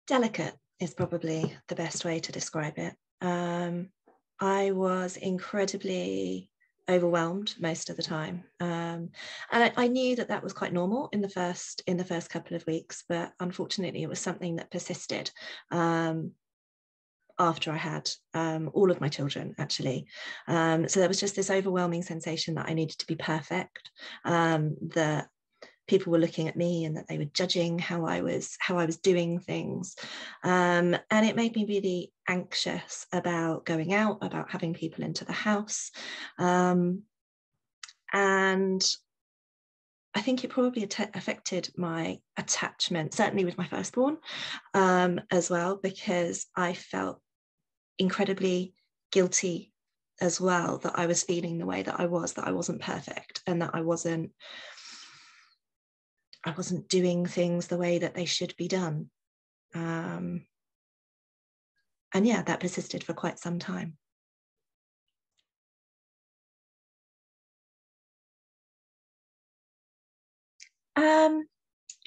Delicate is probably the best way to describe it. I was incredibly overwhelmed most of the time, and I knew that was quite normal in the first couple of weeks, but unfortunately it was something that persisted after I had all of my children, actually. So there was just this overwhelming sensation that I needed to be perfect, that people were looking at me and that they were judging how I was doing things. And it made me really anxious about going out, about having people into the house. And I think it probably affected my attachment, certainly with my firstborn, as well, because I felt incredibly guilty as well that I was feeling the way that I wasn't perfect, and that I wasn't doing things the way that they should be done. And yeah, that persisted for quite some time.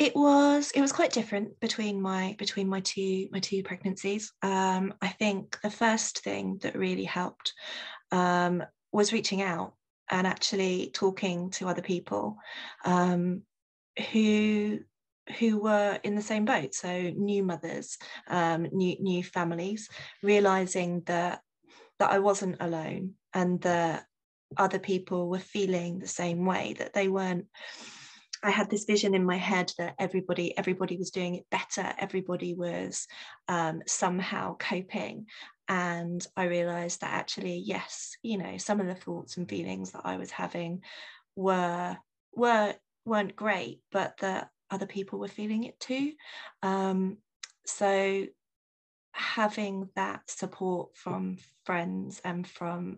It was quite different between my two pregnancies. I think the first thing that really helped was reaching out and actually talking to other people who were in the same boat, so new mothers, new families, realizing that I wasn't alone, and that other people were feeling the same way, that they weren't. I had this vision in my head that everybody was doing it better, everybody was somehow coping, and I realized that actually, yes, some of the thoughts and feelings that I was having weren't great, but that other people were feeling it too. So having that support from friends and from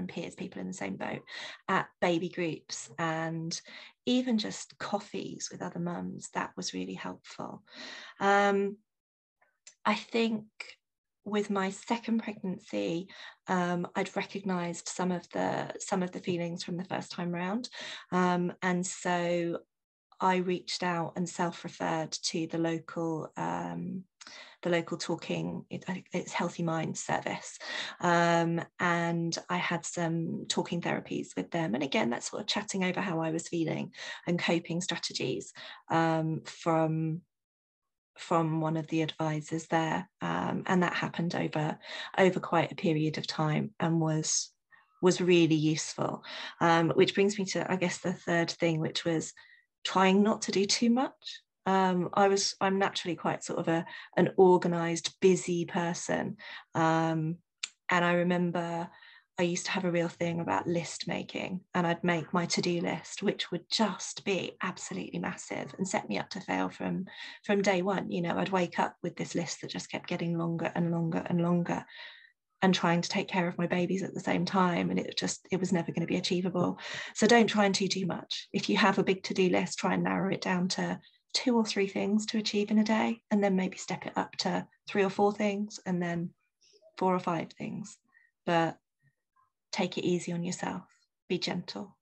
peers, people in the same boat, at baby groups and even just coffees with other mums, that was really helpful. I think with my second pregnancy, I'd recognised some of the feelings from the first time round, and so I reached out and self-referred to the local talking, it's Healthy Mind service, and I had some talking therapies with them, and again, that's sort of chatting over how I was feeling and coping strategies from one of the advisors there, and that happened over quite a period of time and was really useful, which brings me to, I guess, the third thing, which was trying not to do too much. I'm naturally quite sort of an organized, busy person, and I remember I used to have a real thing about list making, and I'd make my to-do list, which would just be absolutely massive and set me up to fail from day one. I'd wake up with this list that just kept getting longer and longer and longer, and trying to take care of my babies at the same time, and it was never going to be achievable. So don't try and do too much. If you have a big to-do list, try and narrow it down to 2 or 3 things to achieve in a day, and then maybe step it up to 3 or 4 things, and then 4 or 5 things. But take it easy on yourself. Be gentle.